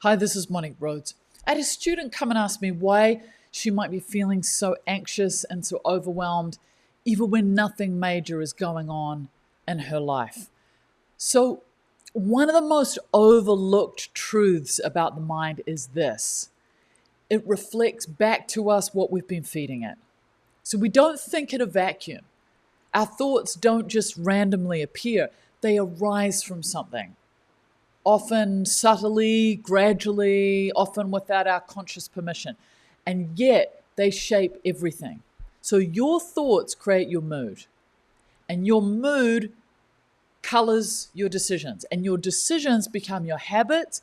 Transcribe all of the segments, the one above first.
Hi, this is Monique Rhodes. I had a student come and ask me why she might be feeling so anxious and so overwhelmed, even when nothing major is going on in her life. So, one of the most overlooked truths about the mind is this: it reflects back to us what we've been feeding it. So, we don't think in a vacuum. Our thoughts don't just randomly appear, they arise from something, often subtly, gradually, often without our conscious permission. And yet they shape everything. So your thoughts create your mood, and your mood colors your decisions, and your decisions become your habits,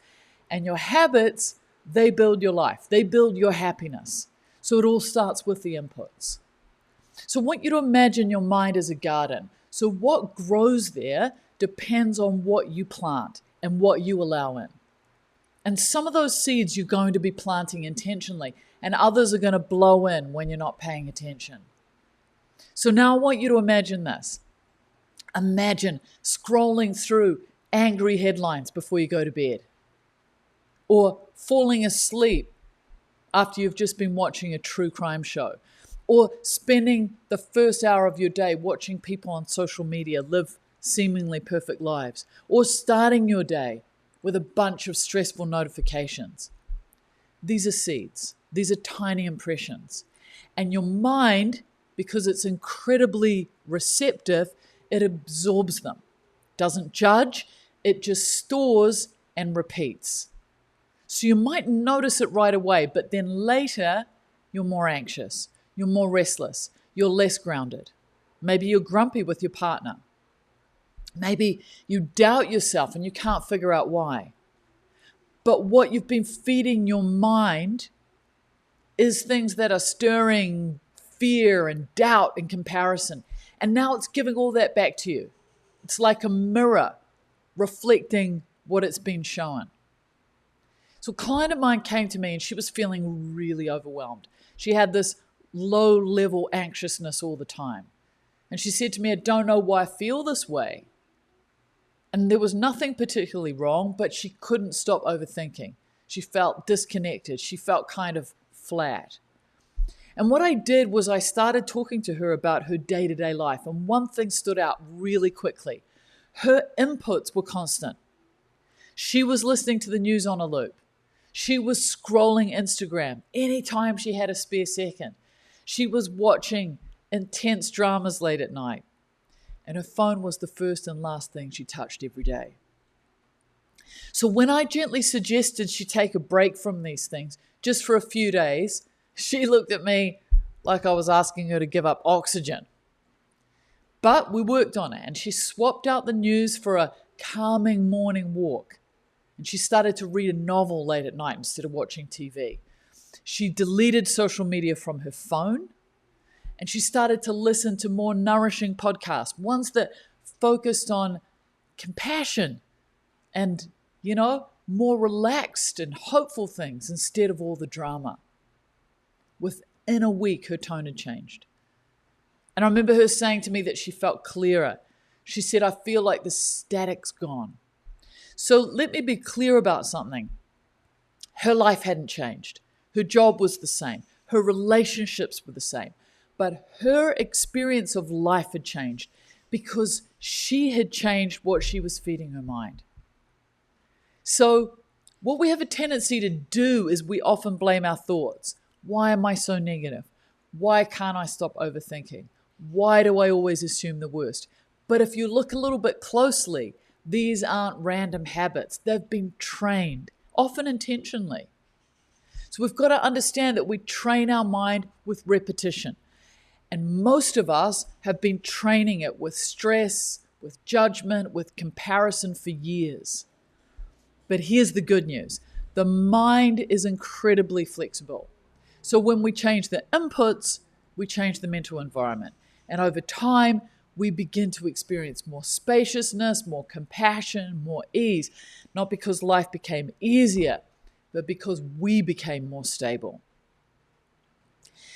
and your habits, they build your life, they build your happiness. So it all starts with the inputs. So I want you to imagine your mind as a garden. So what grows there depends on what you plant and what you allow in. And some of those seeds you're going to be planting intentionally, and others are going to blow in when you're not paying attention. So now I want you to imagine this. Imagine scrolling through angry headlines before you go to bed, or falling asleep after you've just been watching a true crime show, or spending the first hour of your day watching people on social media live seemingly perfect lives, or starting your day with a bunch of stressful notifications. These are seeds. These are tiny impressions. And your mind, because it's incredibly receptive, it absorbs them. Doesn't judge, it just stores and repeats. So you might notice it right away, but then later you're more anxious, you're more restless, you're less grounded. Maybe you're grumpy with your partner. Maybe you doubt yourself and you can't figure out why. But what you've been feeding your mind is things that are stirring fear and doubt and comparison. And now it's giving all that back to you. It's like a mirror reflecting what it's been shown. So a client of mine came to me and she was feeling really overwhelmed. She had this low-level anxiousness all the time. And she said to me, I don't know why I feel this way. And there was nothing particularly wrong, but she couldn't stop overthinking. She felt disconnected. She felt kind of flat. And what I did was I started talking to her about her day-to-day life. And one thing stood out really quickly. Her inputs were constant. She was listening to the news on a loop. She was scrolling Instagram anytime she had a spare second. She was watching intense dramas late at night. And her phone was the first and last thing she touched every day. So when I gently suggested she take a break from these things just for a few days, she looked at me like I was asking her to give up oxygen. But we worked on it, and she swapped out the news for a calming morning walk. And she started to read a novel late at night instead of watching TV. She deleted social media from her phone, and she started to listen to more nourishing podcasts, ones that focused on compassion and, more relaxed and hopeful things instead of all the drama. Within a week, her tone had changed. And I remember her saying to me that she felt clearer. She said, I feel like the static's gone. So let me be clear about something. Her life hadn't changed. Her job was the same. Her relationships were the same. But her experience of life had changed because she had changed what she was feeding her mind. So what we have a tendency to do is we often blame our thoughts. Why am I so negative? Why can't I stop overthinking? Why do I always assume the worst? But if you look a little bit closely, these aren't random habits. They've been trained, often intentionally. So we've got to understand that we train our mind with repetition. And most of us have been training it with stress, with judgment, with comparison for years. But here's the good news. The mind is incredibly flexible. So when we change the inputs, we change the mental environment. And over time, we begin to experience more spaciousness, more compassion, more ease. Not because life became easier, but because we became more stable.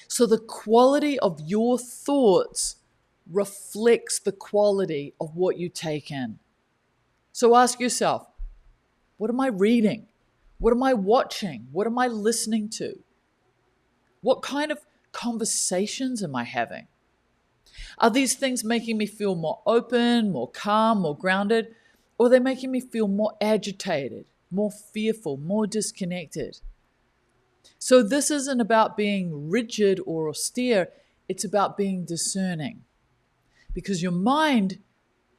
So the quality of your thoughts reflects the quality of what you take in. So ask yourself, what am I reading? What am I watching? What am I listening to? What kind of conversations am I having? Are these things making me feel more open, more calm, more grounded? Or are they making me feel more agitated, more fearful, more disconnected? So this isn't about being rigid or austere. It's about being discerning. Because your mind,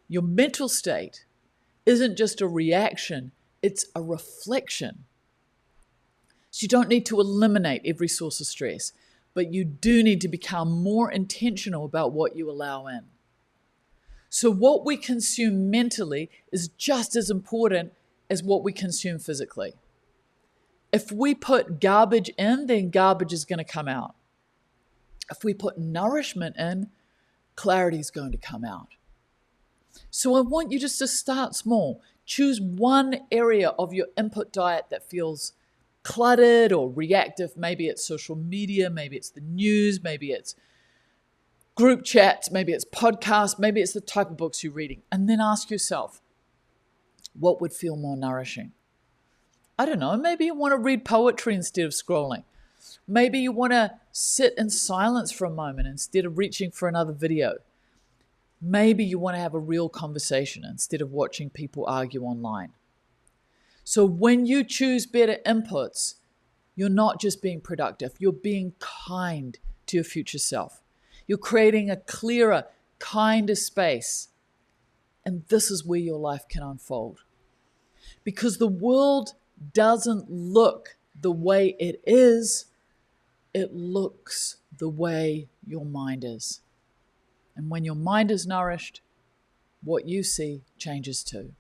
your mental state, isn't just a reaction, it's a reflection. So you don't need to eliminate every source of stress, but you do need to become more intentional about what you allow in. So what we consume mentally is just as important as what we consume physically. If we put garbage in, then garbage is going to come out. If we put nourishment in, clarity is going to come out. So I want you just to start small. Choose one area of your input diet that feels cluttered or reactive. Maybe it's social media, maybe it's the news, maybe it's group chats, maybe it's podcasts, maybe it's the type of books you're reading. And then ask yourself, what would feel more nourishing? I don't know, maybe you want to read poetry instead of scrolling. Maybe you want to sit in silence for a moment instead of reaching for another video. Maybe you want to have a real conversation instead of watching people argue online. So when you choose better inputs, you're not just being productive, you're being kind to your future self. You're creating a clearer, kinder space. And this is where your life can unfold. Because the world doesn't look the way it is, it looks the way your mind is. And when your mind is nourished, what you see changes too.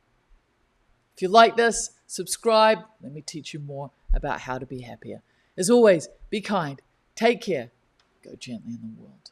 If you like this, subscribe. Let me teach you more about how to be happier. As always, be kind, take care, go gently in the world.